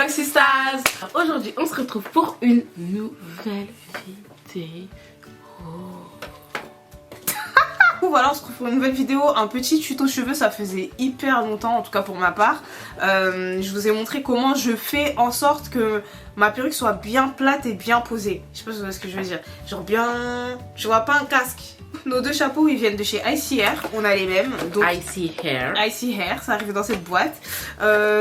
Maxi Stars. Aujourd'hui on se retrouve pour une nouvelle vidéo. Voilà, on se retrouve pour une nouvelle vidéo, un petit tuto cheveux. Ça faisait hyper longtemps, en tout cas pour ma part. Je vous ai montré comment je fais en sorte que ma perruque soit bien plate et bien posée. Je sais pas si vous voyez ce que je veux dire. Genre bien... Je vois pas un casque. Nos deux chapeaux ils viennent de chez Icy Hair, on a les mêmes. Donc, Icy Hair. Icy Hair, ça arrivait dans cette boîte.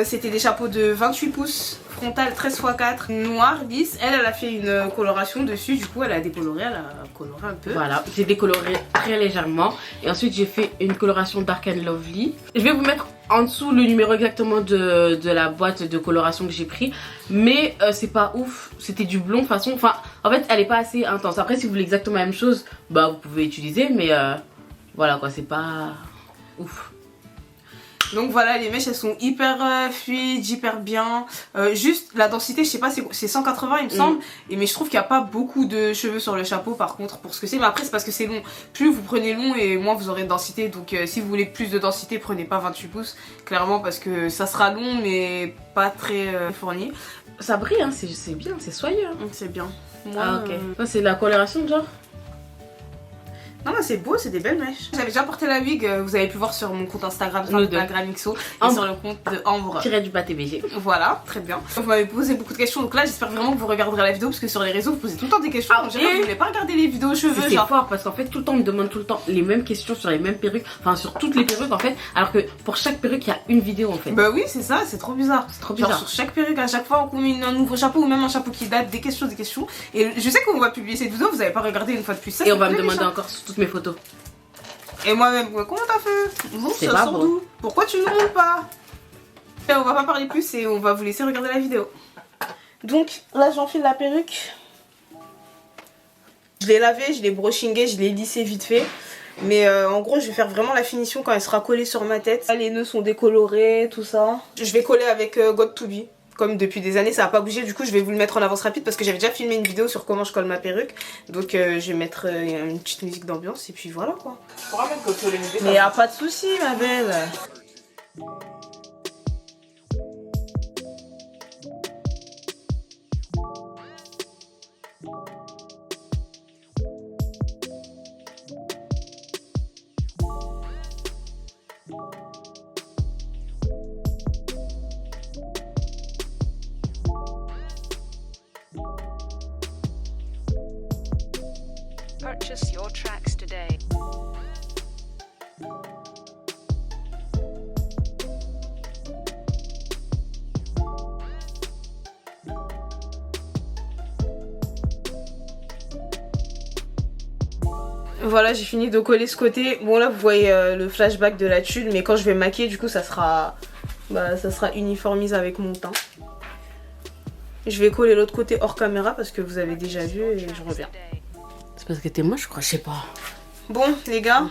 C'était des chapeaux de 28 pouces, frontal 13x4, noir, lisse. Elle a fait une coloration dessus, du coup elle a décoloré, elle a coloré un peu. Voilà, j'ai décoloré très légèrement. Et ensuite j'ai fait une coloration Dark and Lovely. Je vais vous mettre en dessous le numéro exactement de la boîte de coloration que j'ai pris. Mais c'est pas ouf, c'était du blond façon. Enfin, en fait elle est pas assez intense. Après si vous voulez exactement la même chose, bah vous pouvez utiliser. Mais voilà quoi, c'est pas ouf. Donc voilà, les mèches elles sont hyper fluides, hyper bien. Juste la densité, je sais pas, c'est 180 il me semble. Et mais je trouve qu'il n'y a pas beaucoup de cheveux sur le chapeau par contre pour ce que c'est. Mais après c'est parce que c'est long. Plus vous prenez long et moins vous aurez de densité. Donc si vous voulez plus de densité, prenez pas 28 pouces. Clairement parce que ça sera long mais pas très fourni. Ça brille hein, c'est bien, c'est soyeux. Hein. C'est bien. Moi, Ah ok. Ça c'est la coloration genre. Non mais c'est beau, c'est des belles mèches. J'avais déjà porté la wig, vous avez pu voir sur mon compte Instagram, Instagram XO, et sur le compte de Ambre. TBG. Voilà, très bien. Vous m'avez posé beaucoup de questions, donc là j'espère vraiment que vous regarderez la vidéo parce que sur les réseaux vous posez tout le temps des questions. Ah, donc vous voulez pas regarder les vidéos cheveux. C'est fort parce qu'en fait tout le temps on me demande tout le temps les mêmes questions sur les mêmes perruques, enfin sur toutes les perruques en fait, alors que pour chaque perruque il y a une vidéo en fait. Bah oui c'est ça, c'est trop bizarre. C'est trop bizarre. Genre sur chaque perruque, à chaque fois on met un nouveau chapeau ou même un chapeau qui date, des questions. Et je sais qu'on va publier cette vidéo, vous avez pas regardé une fois de plus ça. Et on va me demander encore sur toutes mes photos. Et moi-même, comment t'as fait? Bon, c'est pas bon. Pourquoi tu ne montes pas? Et on va pas parler plus et on va vous laisser regarder la vidéo. Donc là j'enfile la perruque. Je l'ai lavée, je l'ai brushingée, je l'ai lissée vite fait. Mais en gros je vais faire vraiment la finition quand elle sera collée sur ma tête. Là, les nœuds sont décolorés, tout ça. Je vais coller avec Got2b. Comme depuis des années ça n'a pas bougé, du coup je vais vous le mettre en avance rapide parce que j'avais déjà filmé une vidéo sur comment je colle ma perruque. Donc je vais mettre une petite musique d'ambiance et puis voilà quoi. Tu pourras mettre coller les mais y'a pas de souci ma belle. Purchase your tracks today. Voilà, j'ai fini de coller ce côté. Bon là vous voyez le flashback de la tulle, mais quand je vais maquiller du coup ça sera uniformisé avec mon teint. Je vais coller l'autre côté hors caméra parce que vous avez déjà vu et je reviens. C'est parce que t'es moche je crois, je sais pas. Bon les gars,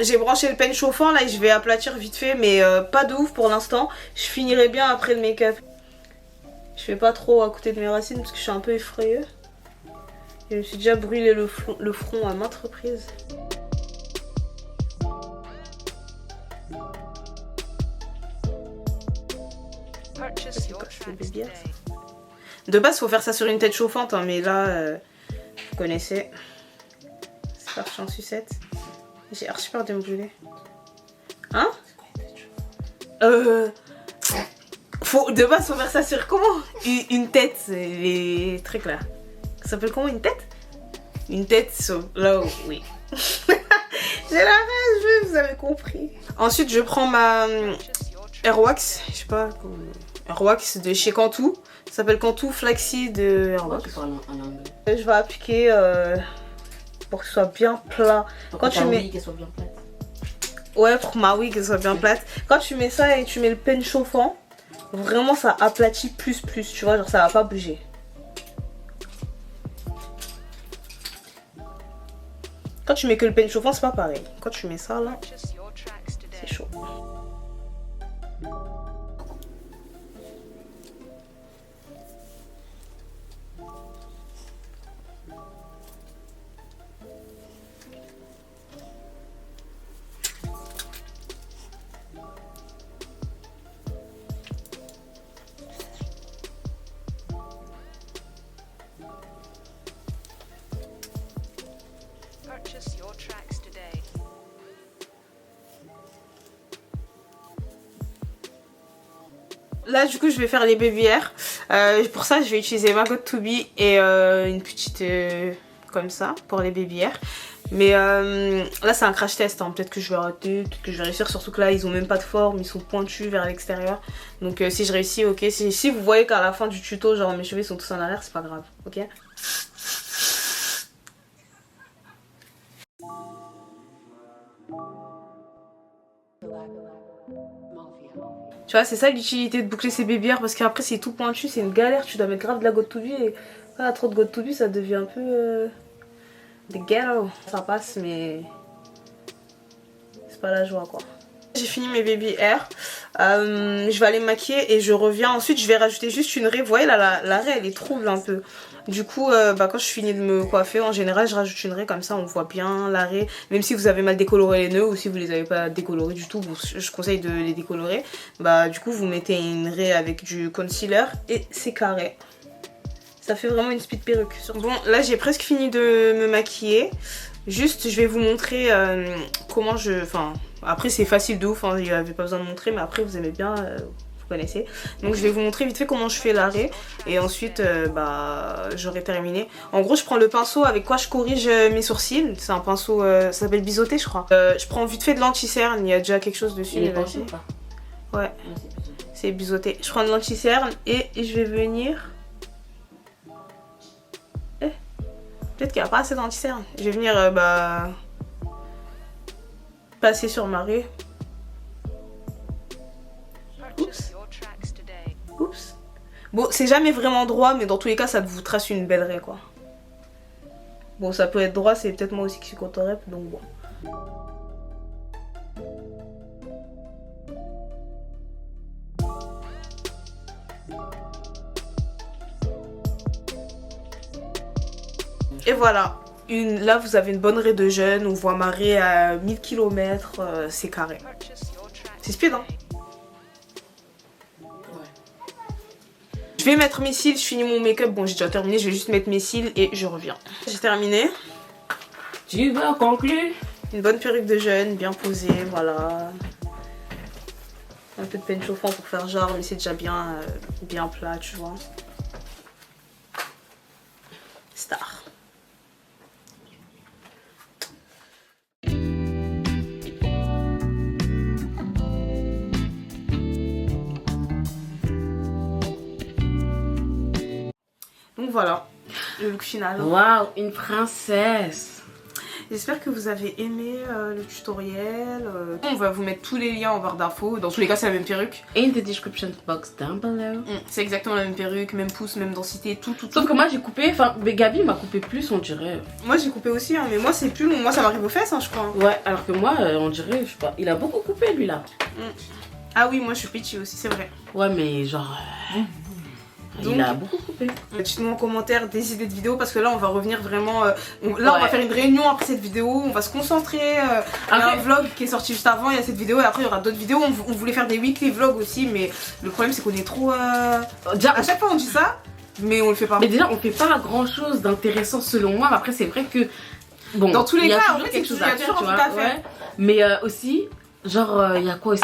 j'ai branché le peigne chauffant là et je vais aplatir vite fait mais pas de ouf pour l'instant. Je finirai bien après le make-up. Je fais pas trop à côté de mes racines parce que je suis un peu effrayée. Je me suis déjà brûlé le front à maintes reprises. De base, faut faire ça sur une tête chauffante, hein, mais là, vous connaissez. C'est parti en sucette. J'ai archi peur de me brûler. Hein? De base, faut faire ça sur comment? Une tête, c'est très clair. Ça s'appelle comment une tête? Une tête sur... là où... oui. J'ai la rage, vous avez compris. Ensuite, je prends ma Airwax. Je sais pas... Airwax de chez Cantu. Ça s'appelle Cantu Flaxseed Airwax. Je vais appliquer pour que ce soit bien plat. Quand tu mets... qu'elle soit bien plate. Ouais, pour ma wig qu'elle soit bien plate. Quand tu mets ça et tu mets le peigne chauffant, vraiment ça aplatit plus, tu vois, genre ça va pas bouger. Quand tu mets que le peigne chauffant, c'est pas pareil. Quand tu mets ça là, c'est chaud. Là du coup je vais faire les baby hairs. Pour ça je vais utiliser ma Got To Be et une petite comme ça pour les baby hairs. Mais là c'est un crash test, hein. Peut-être que je vais rater, peut-être que je vais réussir, surtout que là ils ont même pas de forme, ils sont pointus vers l'extérieur. Donc si je réussis, ok. Si vous voyez qu'à la fin du tuto genre mes cheveux sont tous en arrière, c'est pas grave, ok. Tu vois, c'est ça l'utilité de boucler ses baby hairs, parce qu'après c'est tout pointu, c'est une galère, tu dois mettre grave de la Got To Be et quand il y a trop de Got To Be ça devient un peu des ghetto. Ça passe mais c'est pas la joie quoi. J'ai fini mes baby hairs, je vais aller me maquiller et je reviens. Ensuite je vais rajouter juste une raie, vous voyez là la raie elle est trouble un peu. Du coup quand je finis de me coiffer en général je rajoute une raie, comme ça on voit bien la raie. Même si vous avez mal décoloré les nœuds ou si vous les avez pas décolorés du tout, je conseille de les décolorer. Bah du coup vous mettez une raie avec du concealer et c'est carré. Ça fait vraiment une speed perruque. Bon là j'ai presque fini de me maquiller. Juste je vais vous montrer comment je... Enfin après c'est facile de ouf, hein, il n'y avait pas besoin de montrer, mais après vous aimez bien... Vous connaissez. Donc je vais vous montrer vite fait comment je fais l'arrêt et ensuite bah j'aurai terminé. En gros je prends le pinceau avec quoi je corrige mes sourcils. C'est un pinceau, ça s'appelle Biseauté je crois. Je prends vite fait de l'anti-cerne, il y a déjà quelque chose dessus. Il est penché ou pas? Ouais, c'est Biseauté. Je prends de l'anti-cerne et je vais venir... Peut-être qu'il n'y a pas assez d'anti-cerne. Je vais venir bah passer sur ma raie. Oups. Oups. Bon, c'est jamais vraiment droit, mais dans tous les cas, ça vous trace une belle raie, quoi. Bon, ça peut être droit, c'est peut-être moi aussi qui suis contre-rep, donc bon. Et voilà. Là, vous avez une bonne raie de jeune, on voit ma raie à 1000 km, c'est carré. C'est speed, hein. Je vais mettre mes cils, je finis mon make-up, bon j'ai déjà terminé, je vais juste mettre mes cils et je reviens. J'ai terminé. Tu veux conclure? Une bonne perruque de jeune, bien posée, voilà. Un peu de peigne chauffant pour faire genre, mais c'est déjà bien, bien plat, tu vois. Star. Donc voilà, le look final. Waouh, une princesse. J'espère que vous avez aimé le tutoriel. On va vous mettre tous les liens en barre d'infos. Dans tous les cas, c'est la même perruque. In the description box down below. C'est exactement la même perruque, même pouce, même densité, tout. Sauf que moi j'ai coupé, enfin Gabi m'a coupé plus, on dirait. Moi j'ai coupé aussi, hein, mais moi c'est plus long. Moi ça m'arrive aux fesses, hein, je crois. Ouais, alors que moi, on dirait, je sais pas, il a beaucoup coupé lui là. Ah oui, moi je suis petit aussi, c'est vrai. Ouais, mais genre. Donc, il a beaucoup coupé. Dites-moi en commentaire des idées de vidéos parce que là on va revenir vraiment. On va faire une réunion après cette vidéo, on va se concentrer. Il y a un vlog qui est sorti juste avant, il y a cette vidéo et après il y aura d'autres vidéos. On voulait faire des weekly vlogs aussi, mais le problème c'est qu'on est trop. Déjà, à chaque fois on dit ça, mais on le fait pas. Mais déjà, on fait pas grand chose d'intéressant selon moi, mais après c'est vrai que. Bon, dans tous les il y a cas, toujours en fait, quelque chose il y a à faire, toujours tu un vois. truc à faire. Ouais. Mais aussi, genre, il y a quoi aussi?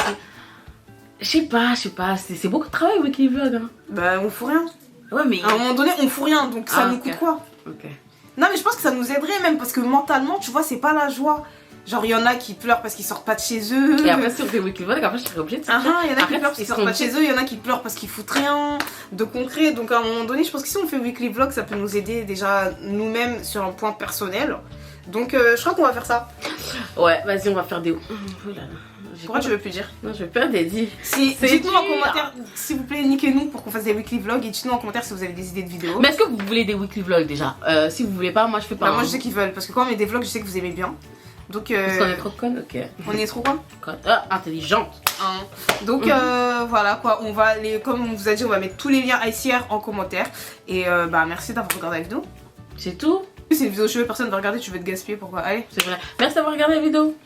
Je sais pas, c'est beaucoup de travail weekly vlog. Hein. Bah on fout rien. Ouais, mais. À un moment donné on fout rien, donc ça nous coûte quoi? Ok. Non mais je pense que ça nous aiderait même parce que mentalement tu vois c'est pas la joie. Genre il y en a qui pleurent parce qu'ils sortent pas de chez eux. Et après si on fait weekly vlog, après je serais obligée de sortir. Il y en a qui pleurent parce qu'ils sortent pas de chez eux, il y en a qui pleurent parce qu'ils foutent rien de concret. Donc à un moment donné je pense que si on fait weekly vlog ça peut nous aider déjà nous-mêmes sur un point personnel. Donc je crois qu'on va faire ça. Ouais, vas-y on va faire des... Oh là là. Pourquoi tu veux plus dire? Non, je vais pas des dire. Dites-nous en commentaire, s'il vous plaît, niquez-nous pour qu'on fasse des weekly vlogs et dites-nous en commentaire si vous avez des idées de vidéos. Mais est-ce que vous voulez des weekly vlogs déjà? Si vous voulez pas, moi je fais pas. Bah, moi je sais qu'ils veulent parce que quand on met des vlogs, je sais que vous aimez bien. Donc parce qu'on est trop connes, ok. On est trop quoi? Intelligente. Donc voilà quoi, on va les, comme on vous a dit, on va mettre tous les liens ICR en commentaire. Et bah merci d'avoir regardé la vidéo. C'est tout. C'est une vidéo cheveux, personne va regarder, tu veux te gaspiller, pourquoi? Allez. C'est vrai. Merci d'avoir regardé la vidéo.